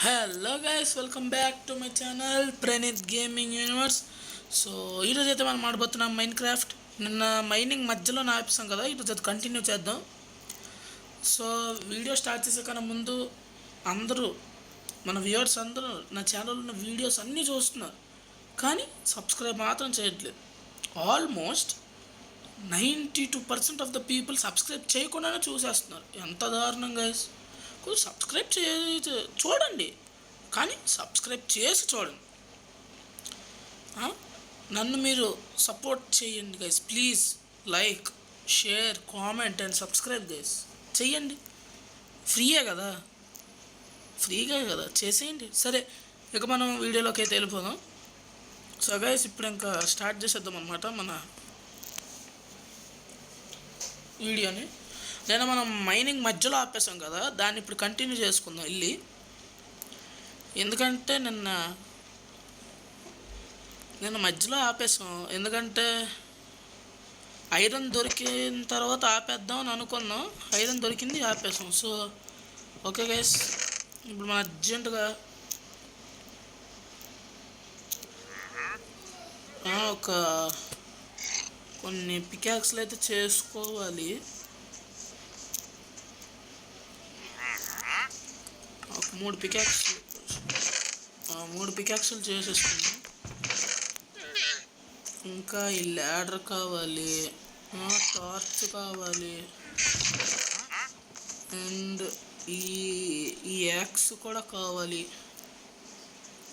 Hello guys, welcome back to my channel Praneeth gaming universe. So ఈరోజు అయితే మనం ఆడబోతున్నాం mine craft. నిన్న మైనింగ్ మధ్యలో ఆపేసాం కదా, ఈరోజు అది కంటిన్యూ చేద్దాం. సో వీడియో స్టార్ట్ చేసే కన్నా ముందు అందరూ మన వ్యూవర్స్ అందరూ నా ఛానల్లో ఉన్న వీడియోస్ అన్నీ చూస్తున్నారు, కానీ సబ్స్క్రైబ్ మాత్రం చేయట్లేదు. Almost 92% of the people subscribe చేయకుండానే చూసేస్తున్నారు. ఎంత దారుణం గైస్. కొంచెం సబ్స్క్రైబ్ చూడండి, కానీ సబ్స్క్రైబ్ చేసి చూడండి. నన్ను మీరు సపోర్ట్ చేయండి guys. Please like, share, comment and subscribe guys. చెయ్యండి, ఫ్రీగా కదా చేసేయండి. సరే, ఇక మనం వీడియోలోకి అయితే వెళ్ళిపోదాం. సో గైస్, ఇప్పుడు ఇంకా స్టార్ట్ చేసేద్దాం అనమాట మన వీడియోని. నేను మనం మైనింగ్ మధ్యలో ఆపేసాం కదా, దాన్ని ఇప్పుడు కంటిన్యూ చేసుకుందాం వెళ్ళి. ఎందుకంటే నిన్న మధ్యలో ఆపేసాం, ఎందుకంటే ఐరన్ దొరికిన తర్వాత ఆపేద్దాం అని అనుకున్నాం. ఐరన్ దొరికింది, ఆపేసాం. సో ఓకే గైస్, ఇప్పుడు మనం అర్జెంటుగా కొన్ని పికాక్స్లు అయితే చేసుకోవాలి. మూడు పికాక్స్లు చేసేసుకున్నాం. ఇంకా ఈ ల్యాడర్ కావాలి, టార్చ్ కావాలి, అండ్ ఈ యాక్స్ కూడా కావాలి.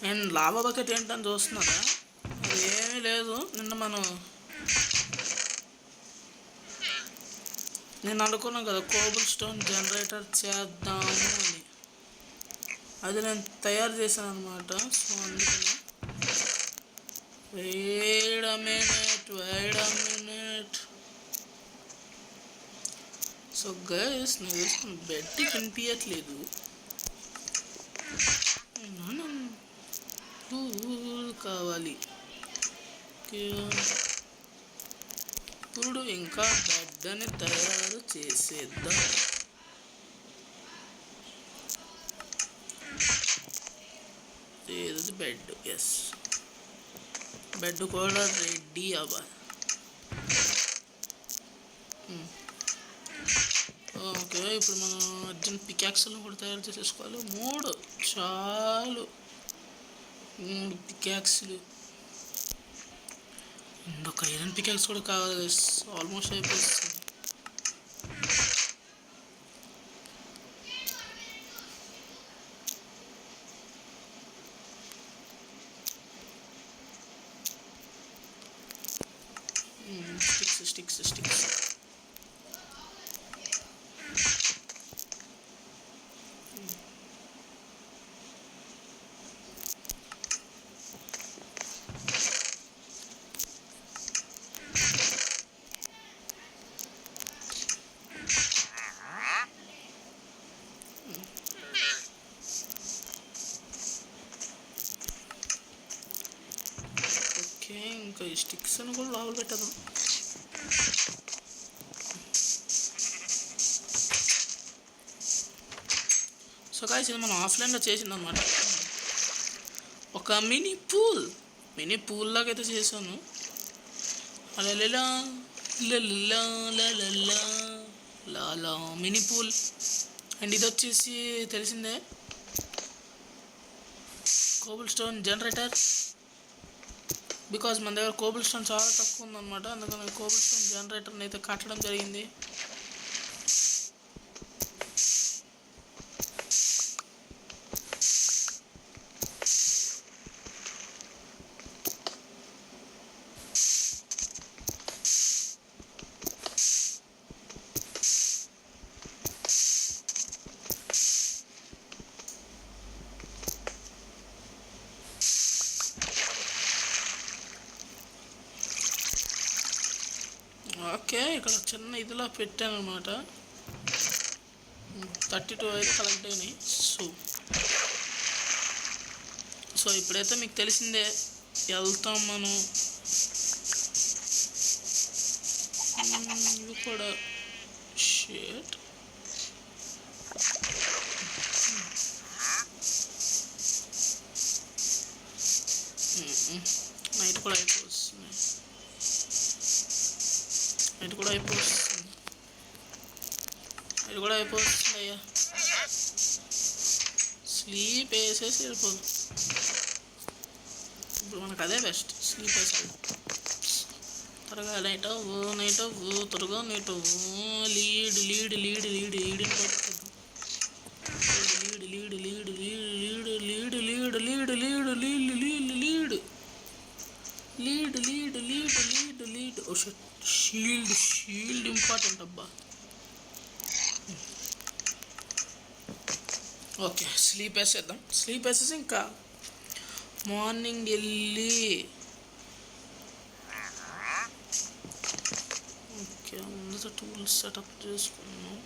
అండ్ లావా బకెట్ ఏంటని చూస్తున్నారా? అది ఏమీ లేదు. నేను అనుకున్నాను కదా కోబుల్ స్టోన్ జనరేటర్ చేద్దాము అని. అది నేను తయారు చేశాను అనమాట. సో అందుకని wait a minute. So guys, నాకు బెడ్ కనిపించట్లేదు. కావాలి ఇప్పుడు ఇంకా బెడ్ అని తయారు చేసేద్దాం. ఇది బెడ్, ఎస్, బెడ్ కూడా రెడీ అవ్వాలి. ఓకే, ఇప్పుడు మనం అర్జెంట్ పికాక్స్లను కూడా తయారు చేసేసుకోవాలి. చాలు 3 పికాక్స్లు. ఇంకొక ఐరన్ పికాక్స్ కూడా కావాలి. ఆల్మోస్ట్ అయిపోతుంది. స్టిక్స్ ఇంకా ఈ స్టిక్స్ అని కూడా లోపల పెట్టదాం. సో గాయ్స్, ఇది మనం ఆఫ్లైన్లో చేసిందనమాట. ఒక మినీ పూల్ లాగా అయితే చేశాను. అలా మినీ పూల్. అండ్ ఇది వచ్చేసి తెలిసిందే, కోబుల్ స్టోన్ జనరేటర్. బికాజ్ మన దగ్గర కోబుల్ స్టోన్ చాలా తక్కువ ఉందన్నమాట, అందుకని కోబుల్ స్టోన్ జనరేటర్ని అయితే కట్టడం జరిగింది. ఓకే, ఇక్కడ చిన్న ఇదిలా పెట్టాను అనమాట. 32 అయితే కలెక్ట్ అయినాయి. సో ఇప్పుడైతే మీకు తెలిసిందే, వెళ్తాం మనం. ఇవి కూడా షేట్ నైట్ కూడా అయిపోతుంది. నైట్ కూడా అయిపోతుంది అయ్యా. స్లీప్ వేసేసి వెళ్ళిపోదు. ఇప్పుడు మనకు అదే బెస్ట్, స్లీప్ వేసేది. త్వరగా నైట్ త్వరగా నైట్ లీడ్ని పట్టుకోదు. లీడ్. ఓ షీల్డ్ ఇంపార్టెంట్ అబ్బా. ఓకే, స్లీప్ వేసేద్దాం. స్లీప్ వేసేసి ఇంకా మార్నింగ్ వెళ్ళి ఓకే ముందు టూల్స్ సెటప్ చేసుకున్నాం.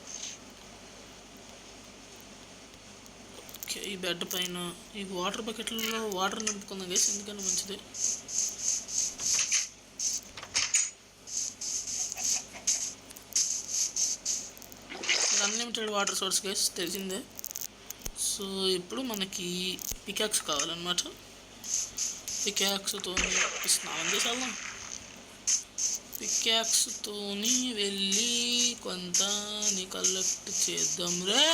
ఓకే, ఈ బెడ్ పైన ఈ వాటర్ బకెట్లలో వాటర్ నింపుకుందాం గైస్, ఎందుకని మంచిది. అన్లిమిటెడ్ వాటర్ సోర్స్ గైస్, తెలిసిందే. సో ఇప్పుడు మనకి పికాక్స్ కావాలన్నమాట. పికాక్స్తో స్నానం చేసేద్దాం. పికాక్స్తోని వెళ్ళి కొంత కలెక్ట్ చేద్దాం. రే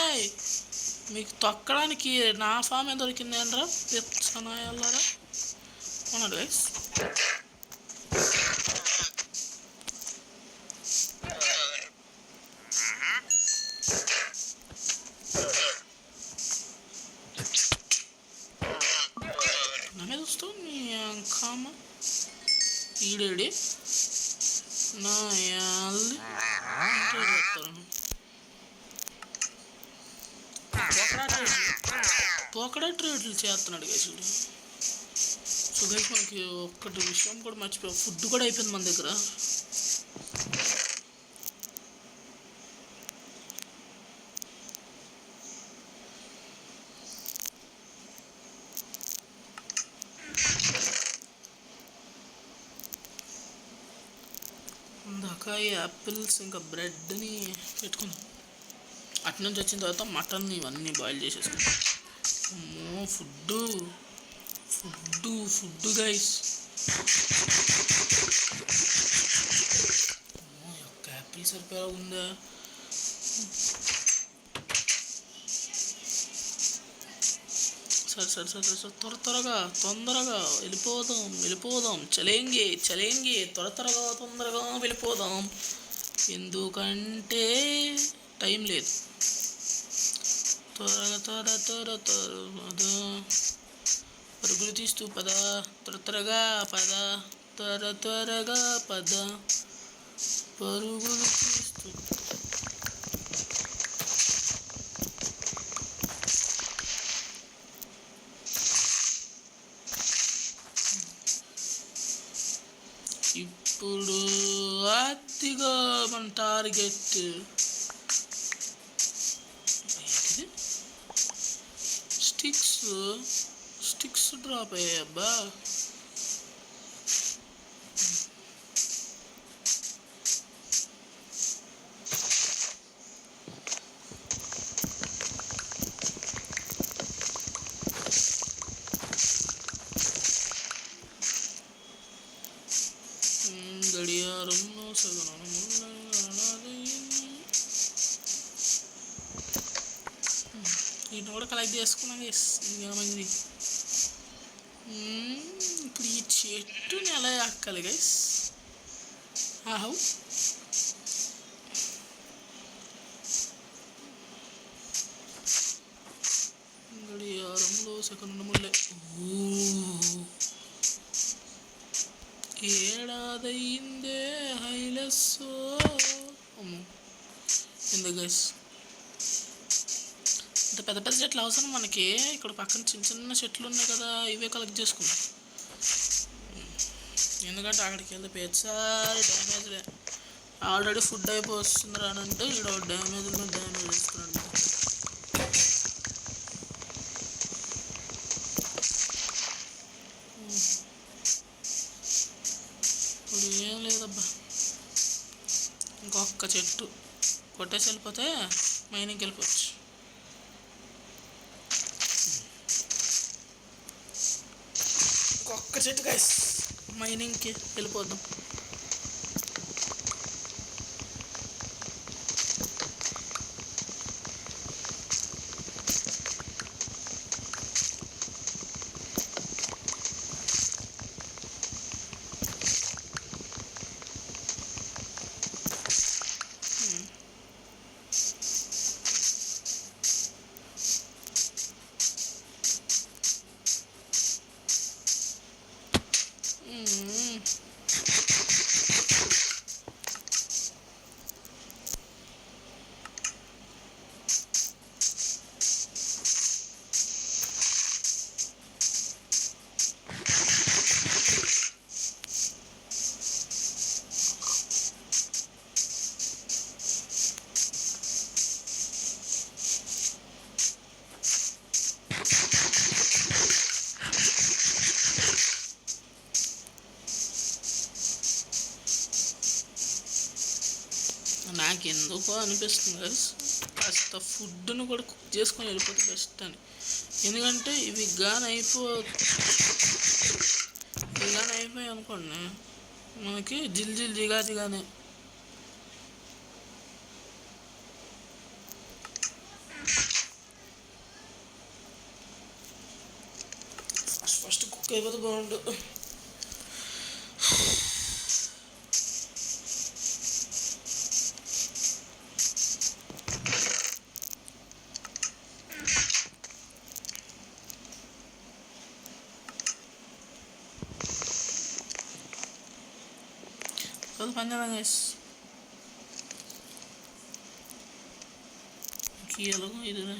మీకు తొక్కడానికి నా ఫామ్ దొరికింది అనరా పిచ్చనాయాలరా. అవునా గైస్? ఈడేడి నా పోకడా ట్రేడ్లు చేస్తున్నాడు గైసుడు. సో గైస్ మనకి ఒక్కటి విషయం కూడా మర్చిపోయాం, ఫుడ్ కూడా అయిపోయింది మన దగ్గర. ఇందాక ఈ యాపిల్స్ ఇంకా బ్రెడ్ని పెట్టుకున్నాం. అటు నుంచి వచ్చిన తర్వాత మటన్ ఇవన్నీ బాయిల్ చేసేసుకున్నాం. అమ్మో ఫుడ్ గైస్. ఒక్క యాపిల్ సరిపోయా ఉందా? సరే తొందరగా వెళ్ళిపోదాం. చలేంగి తొందరగా వెళ్ళిపోదాం. ఎందుకంటే టైం లేదు. త్వరగా పరుగులు తీస్తూ పద, త్వరగా పద, పరుగులు తీస్తూ. ఇప్పుడు అతిగా మన టార్గెట్ స్టిక్స్ డ్రాప్ అయ్యాబ్బా. గడియారంలో సగనం వీటిని కూడా కలెక్ట్ చేసుకున్నాం. ఏమైంది ఇప్పుడు ఈ చెట్టుని ఎలా ఎక్కాలి గైస్? ఆహో గడియారంలో సగనములే. ఏడాదయిందే హైలెస్సో. అమ్మో ఎందుకు గైస్ ఇంత పెద్ద చెట్లు అవసరం మనకి? ఇక్కడ పక్కన చిన్న చెట్లు ఉన్నాయి కదా, ఇవే కలెక్ట్ చేసుకుందాం. ఎందుకంటే అక్కడికి వెళ్తే ప్రతిసారి డ్యామేజ్లే. ఆల్రెడీ ఫుడ్ అయిపోతుంది రానంటే ఇక్కడ డ్యామేజ్ ఇస్తున్నాడు. ఇప్పుడు ఏం లేదబ్బా, ఇంకొక చెట్టు కొట్టేసి వెళ్ళిపోతే మైనింగ్కి వెళ్ళిపోవచ్చు. ఒక్క సెట్ గైస్, మైనింగ్కి వెళ్ళిపోద్దాం. నాకు ఎందుకో అనిపిస్తుంది గైస్, కాస్త ఫుడ్ను కూడా కుక్ చేసుకొని వెళ్ళిపోతే బెస్ట్ అని. ఎందుకంటే ఇవి గాని అయిపోయాయి అనుకోండి, మనకి జిగాజిగానే. ఫస్ట్ కుక్ అయిపోతే బాగుండు. Todo panela guys. Aqui é logo ido, né?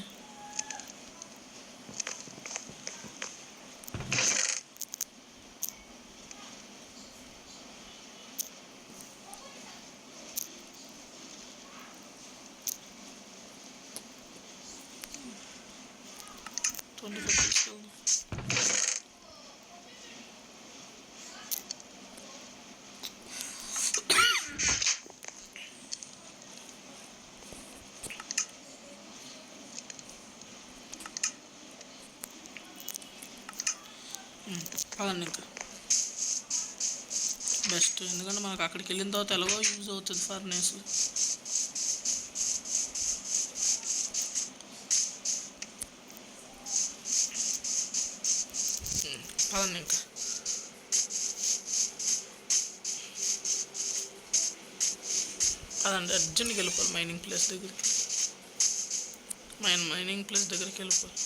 పదండి ఇంకా బెస్ట్, ఎందుకంటే మనకు అక్కడికి వెళ్ళిన తర్వాత ఎలాగో యూజ్ అవుతుంది ఫర్నేస్. పదండి ఇంకా. పదండి అర్జెంట్కి వెళ్ళిపోవాలి మైనింగ్ ప్లేస్ దగ్గరికి. మైనింగ్ ప్లేస్ దగ్గరికి వెళ్ళిపోవాలి.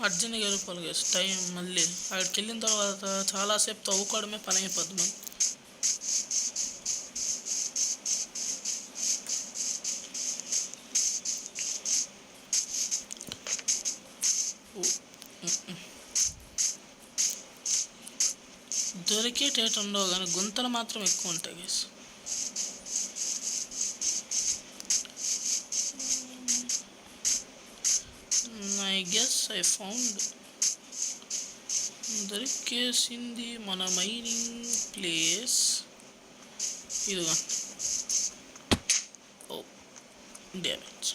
అర్జెంట్గా వెళ్ళిపోవాలి గైస్, టైం మళ్ళీ అక్కడికి వెళ్ళిన తర్వాత చాలాసేపు తవ్వుకోవడమే పని అయిపోద్ది మనం. దొరికేటేట ఉండవు కానీ గుంతలు మాత్రం ఎక్కువ ఉంటాయి guys. I guess I found దొరికేసింది మన మైనింగ్ ప్లేస్. ఇదిగా ఓ డ్యామేజ్.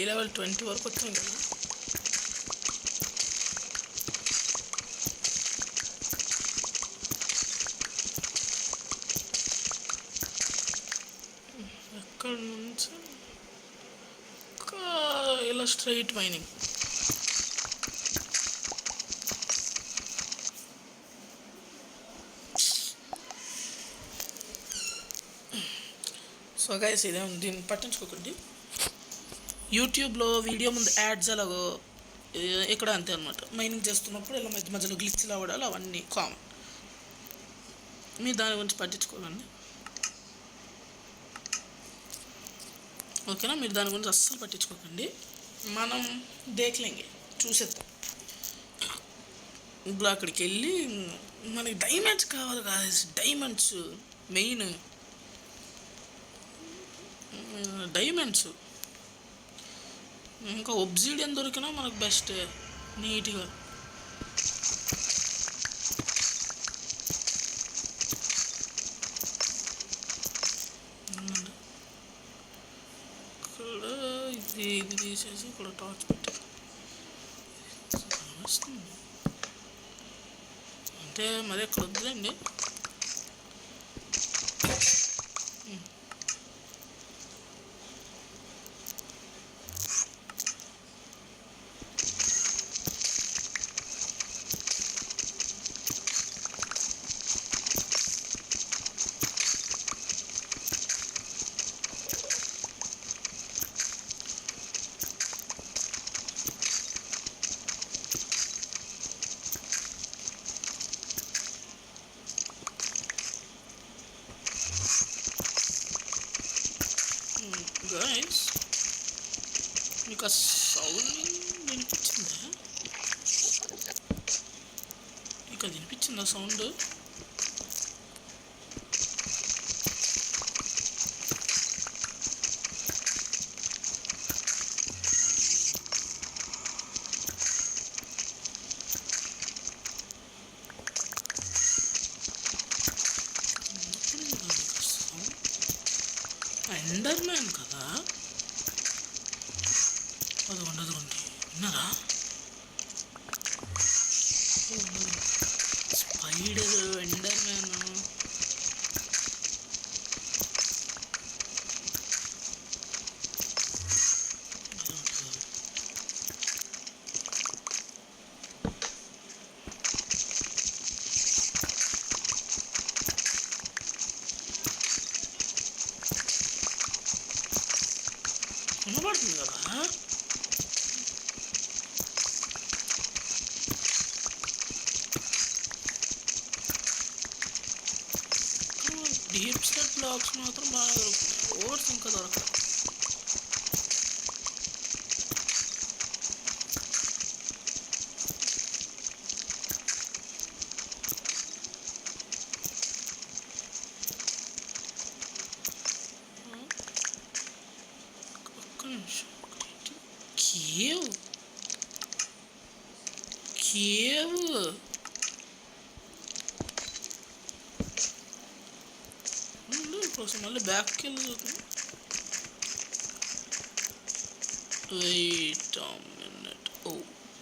ఈ లెవెల్ 20 వరకు వచ్చింది కదా. ఎక్కడ నుంచి ఇలా స్ట్రైట్ మైనింగ్. సో గైస్ ఇదే, దీన్ని పట్టించుకోకండి. యూట్యూబ్లో వీడియో ముందు యాడ్స్ ఎలాగో ఇక్కడ అంతే అనమాట. మైనింగ్ చేస్తున్నప్పుడు ఇలా మధ్య మధ్యలో గ్లిచ్లు అవ్వడాలు అవన్నీ కామన్. మీరు దాని గురించి పట్టించుకోకండి, ఓకేనా? మీరు దాని గురించి అస్సలు పట్టించుకోకండి. మనం దేఖ్లేంగే చూసేద్దాం. ఇప్పుడు అక్కడికి వెళ్ళి మనకి డైమండ్స్ కావాలి కాదు, డైమండ్స్ మెయిన్ డైమండ్స్. ఇంకా ఒబ్సిడియన్ దొరికినా మనకు బెస్ట్ నీట్గా. ఇక్కడ ఇది తీసేసి ఇక్కడ టార్చ్ పెట్టి అంటే మరి ఇక్కడ వద్దులేండి. గైస్ మీకు ఆ సౌండ్ వినిపించిందా? మీకు అది వినిపించిందా సౌండ్? ఎండర్ మ్యాన్ కదా, అదిగోండి విన్నారా? Spider, Ender man. వినపడుతుంది కదా? డీప్ సెట్ బ్లాక్స్ మాత్రం బాగా దొరుకుతాయి, ఓవర్స్ ఇంకా దొరకదు. కేవ్ కోసం మళ్ళీ బ్యాక్కి వెళ్ళి చూద్దాం. Wait minute. ఓ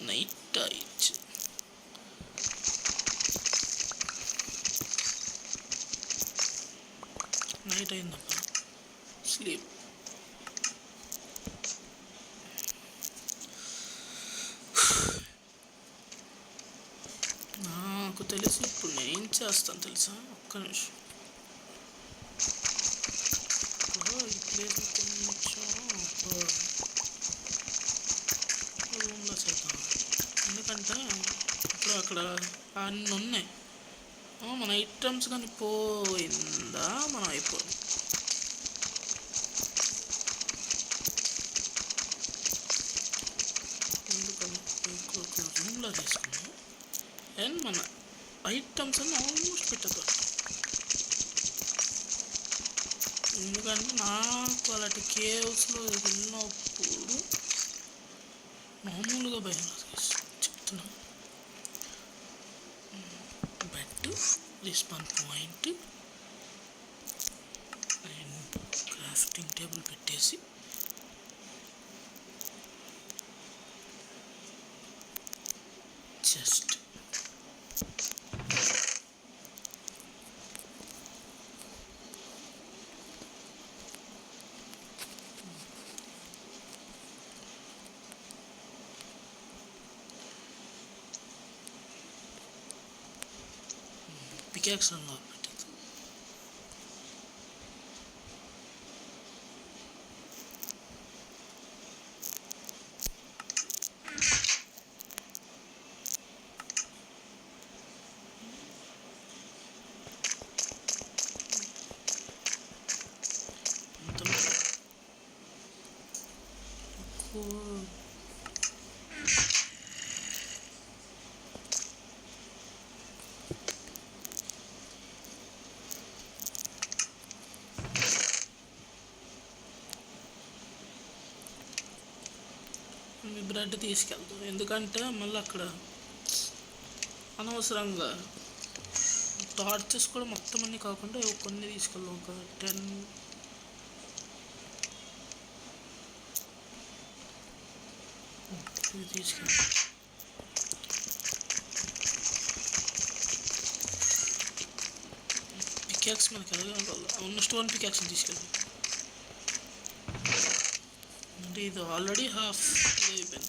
నైట్ అయింది. నైట్ అయిందమ్మా, స్లీప్. నాకు తెలిసి ఇప్పుడు నేను ఏం చేస్తాను తెలుసా? ఒక్క నిమిషం. ఈ ప్లేస్ కొంచెం రూమ్లో చేద్దాం, ఎందుకంటే ఇప్పుడు అక్కడ అన్నీ ఉన్నాయి. మన ఐటమ్స్ కానీ పోయిందా మనం అయిపోయింది. ఎందుకని రూమ్లో తీసుకున్నాం అండ్ మన ఐటమ్స్ అన్నీ ఆల్మోస్ట్ పెట్టదు. ఎందుకంటే నాకు అలాంటి కేవ్స్లో వెళ్ళినప్పుడు మామూలుగా భయం చెప్తున్నా. Bed, respawn point and crafting table పెట్టేసి చెస్ట్. పికాక్స్ అన్నా పెట్టేది. మీ బ్రెడ్ తీసుకెళ్తాం, ఎందుకంటే మళ్ళీ అక్కడ అనవసరంగా టార్చెస్ కూడా మొత్తం అన్నీ కాకుండా కొన్ని తీసుకెళ్దాం, ఒక 10 ఇది తీసుకెళ్దాం. పికాక్స్ మనకి ఎలాగో ఉన్న స్టోన్ పికాక్స్ తీసుకెళ్దాం. అంటే ఇది ఆల్రెడీ హాఫ్ ఇది అయిపోయింది.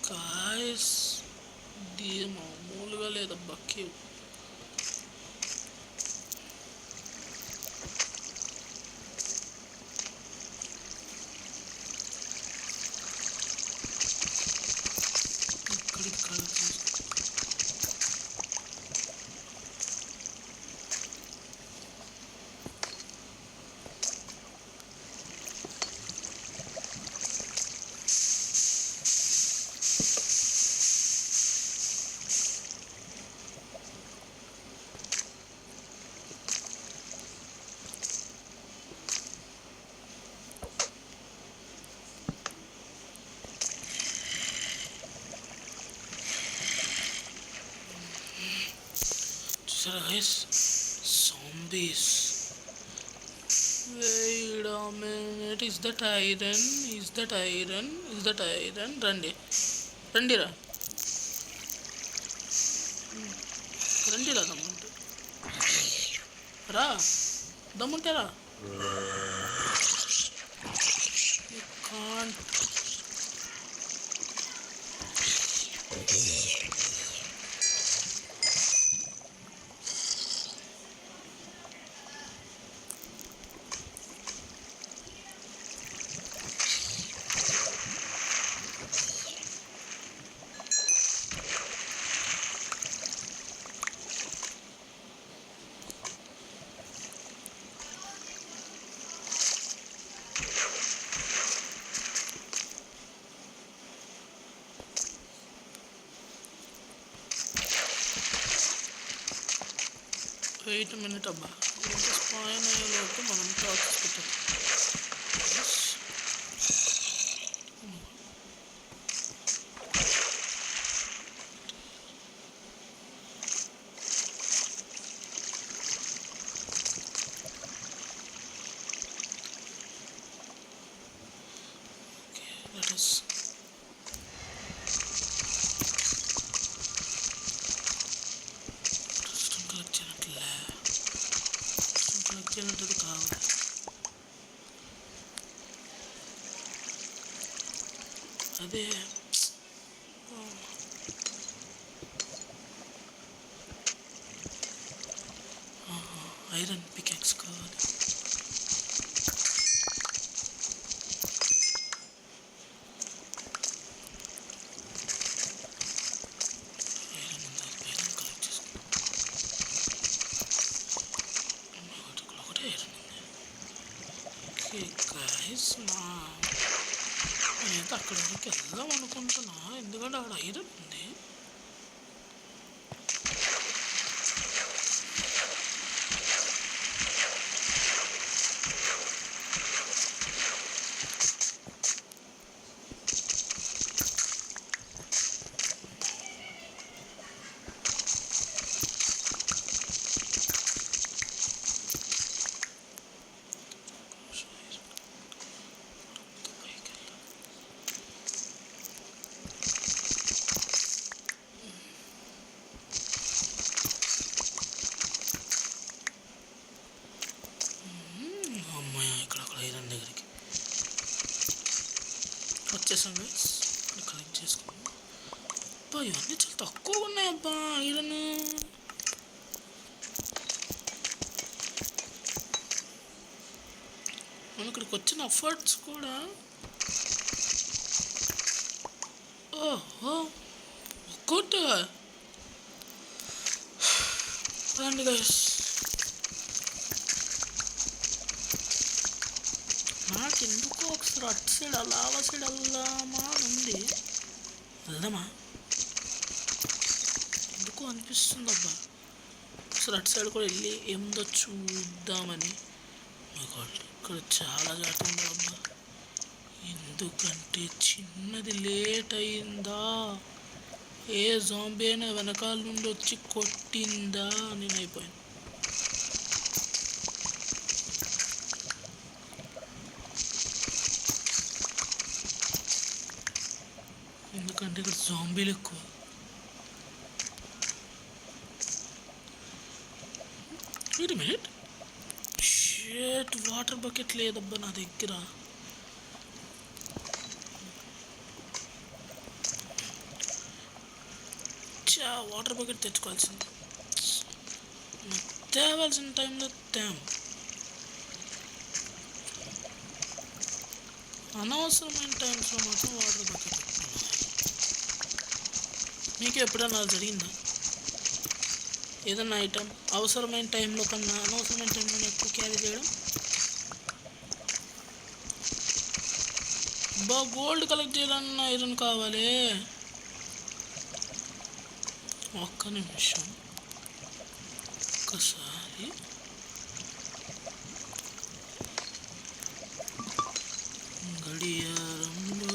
గాయ్స్ ఇది మామూలుగా లేదబ్బా క్యూ. ఇక్కడ guys, zombies. Wait a minute, is that iron? Is that iron? Is that iron? రండి రండిరా రండిరా దమ్ముంటే రా, దమ్ముంటే రా. You can't. వెయిట్ మినిట్ అబ్బా, స్పాయిన్ అయ్యేలోపు మనం టార్చెస్ పెట్టాం. Let us చేయనట్టు కావాలి. అదే ఐరన్ పికాక్స్ కావాలి. గైస్ నేనైతే అక్కడ వరకు వెళ్దాం అనుకుంటున్నా, ఎందుకంటే అక్కడ ఐరన్ ఉంది. వచ్చేసాం గైస్, కలెక్ట్ చేసుకున్నాం. అబ్బా ఇవన్నీ చాలా తక్కువ ఉన్నాయి అబ్బా ఐరన్. మనం ఇక్కడికి వచ్చిన ఎఫర్ట్స్ కూడా ఓహో గైస్. నాకెందుకో ఒకసారి అటు సైడ్ లావా సైడ్ వెళ్దామా ఉంది. వెళ్దామా ఎందుకో అనిపిస్తుంది అబ్బా. ఒకసారి అటు సైడ్ కూడా వెళ్ళి ఏముందో చూద్దామని. ఇక్కడ చాలా జాట ఉంది అబ్బా. ఎందుకంటే చిన్నది లేట్ అయిందా, ఏ జాంబీ అయినా వెనకాల నుండి వచ్చి కొట్టిందా నేను అయిపోయాను. ఎందుకంటే ఇక్కడ జాంబీలు ఎక్కువ. Wait a minute, shit, water bucket లేదబ్బా నా దగ్గర. Water bucket తెచ్చుకోవాల్సింది. తేవాల్సిన టైంలో అనవసరమైన టైమ్స్లో మాత్రం వాటర్ బకెట్. మీకు ఎప్పుడన్నా జరిగిందా? ఏదన్నా ఐటమ్ అవసరమైన టైంలో కన్నా అనవసరమైన టైంలో ఎక్కువ క్యారీ చేయడం. గోల్డ్ కలెక్ట్ చేయాలన్నా ఐరన్ కావాలి. ఒక్క నిమిషం, ఒక్కసారి గడియారంలో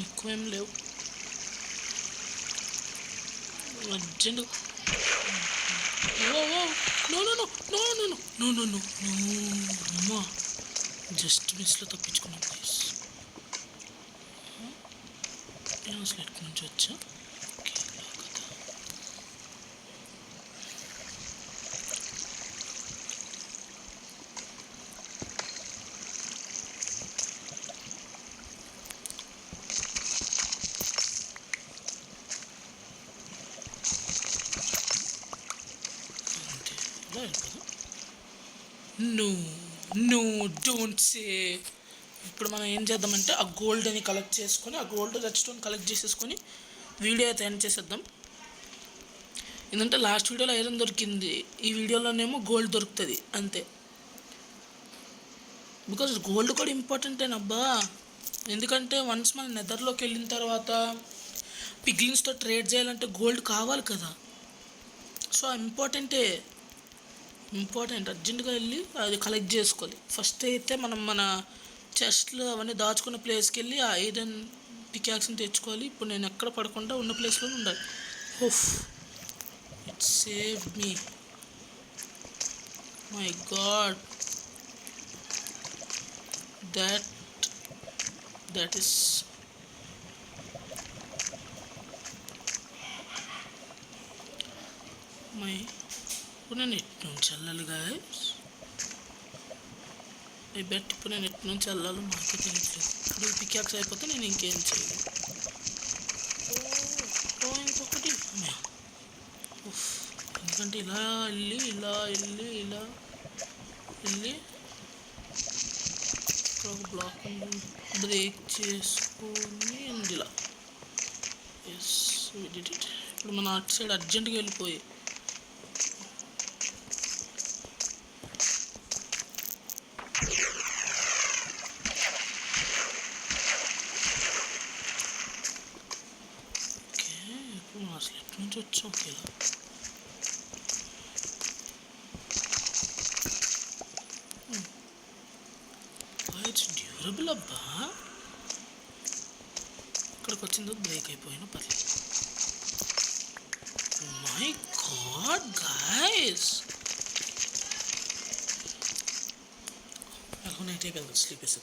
ఎక్కువేం లేవు. అర్జెంట్ అమ్మా, జస్ట్ మిస్లో తప్పించుకున్నాం ప్లీజ్. అసలు ఎక్కడి నుంచి వచ్చా? No don't say. ఇప్పుడు మనం ఏం చేద్దామంటే ఆ గోల్డ్ అని కలెక్ట్ చేసుకొని, ఆ గోల్డ్ రెడ్ స్టోన్ కలెక్ట్ చేసేసుకొని వీడియో అయితే ఎండ్ చేసేద్దాం. ఎందుకంటే లాస్ట్ వీడియోలో ఐరన్ దొరికింది, ఈ వీడియోలోనేమో గోల్డ్ దొరుకుతుంది అంతే. బికాజ్ గోల్డ్ కూడా ఇంపార్టెంటేనబ్బా. ఎందుకంటే వన్స్ మనం నెదర్లోకి వెళ్ళిన తర్వాత పిగ్లిన్స్తో ట్రేడ్ చేయాలంటే గోల్డ్ కావాలి కదా. సో ఇంపార్టెంట్ అర్జెంటుగా వెళ్ళి అది కలెక్ట్ చేసుకోవాలి. ఫస్ట్ అయితే మనం మన చెస్ట్లు అవన్నీ దాచుకున్న ప్లేస్కి వెళ్ళి ఆ ఐరన్ పికాక్స్ని తెచ్చుకోవాలి. ఇప్పుడు నేను ఎక్కడ పడకుండా ఉన్న ప్లేస్లో ఉండాలి. Oof, it save me, my God. That is my. ఇప్పుడు నేను ఎటు నుంచి వెళ్ళాలి గాయస్? ఐ బెట్ ఇప్పుడు నేను ఎటు నుంచి వెళ్ళాలో నాకే తెలియట్లేదు. ఇప్పుడు పికాక్స్ అయిపోతే నేను ఇంకేం చేయను. ఇంకొకటి ఎందుకంటే ఇలా వెళ్ళి ఒక బ్లాక్ బ్రేక్ చేసుకొని ఇలా. ఎస్, ఇప్పుడు మన అటు సైడ్ అర్జెంటుగా వెళ్ళిపోయి అసలు ఎటు నుంచి వచ్చాం ఇలా. ఇట్స్ డ్యూరబుల్ అబ్బా. ఇక్కడికి వచ్చిందో బ్రేక్ అయిపోయినా పర్లేదు. మై గాడ్ గాయస్, এখন এটাই গেল স্লিপ এসে।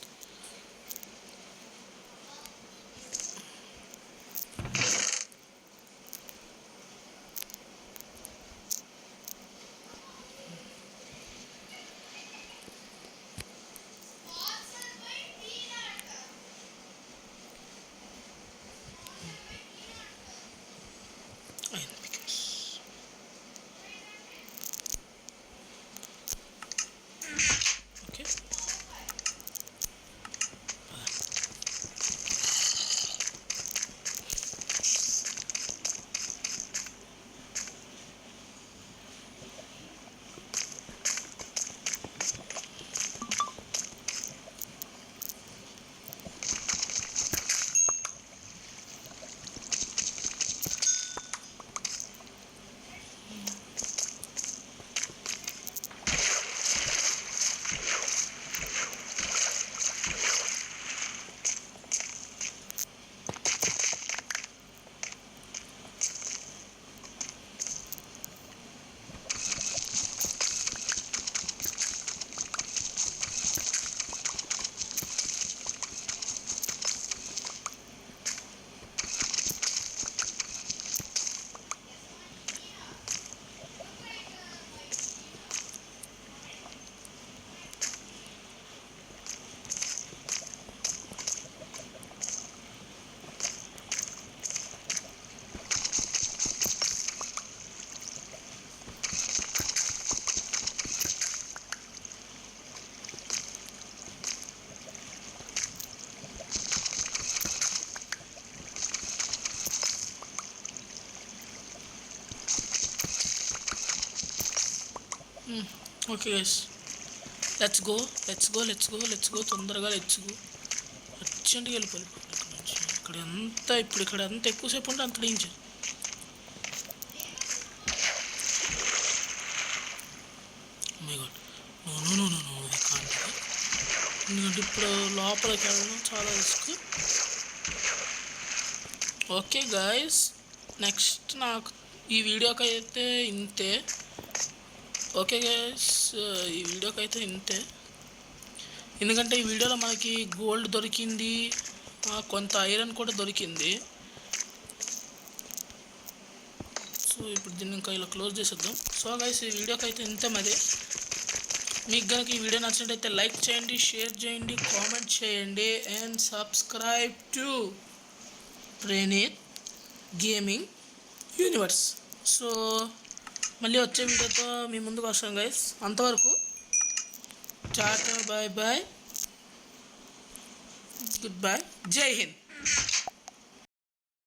ఓకే గైస్, లెట్స్ గో తొందరగా లెట్స్ గో. అర్జెంట్గా వెళ్ళిపోయి ఇక్కడ నుంచి. ఇక్కడ ఎంత ఎక్కువసేపు ఉంటే అంత డేంజర్. మై గాడ్, నో ఎందుకంటే ఇప్పుడు లోపలికి వెళ్ళడం చాలా రిస్క్. ఓకే గైస్, నెక్స్ట్ నాకు ఈ వీడియోకి అయితే ఇంతే. ఓకే గైస్, ఈ వీడియోకి అయితే ఇంతే. ఎందుకంటే ఈ వీడియోలో మనకి గోల్డ్ దొరికింది, కొంత ఐరన్ కూడా దొరికింది. సో ఇప్పుడు దీన్ని ఇంకా ఇలా క్లోజ్ చేసేద్దాం. సో గైస్, ఈ వీడియోకి అయితే ఇంతే. మరి మీకు కనుక ఈ వీడియో నచ్చినట్టయితే లైక్ చేయండి, షేర్ చేయండి, కామెంట్ చేయండి and subscribe to Praneeth gaming universe. So మళ్ళీ వచ్చే వీడియోతో మీ ముందుకు వస్తాం గైస్. అంతవరకు టాటా, bye bye, good bye, Jai Hind.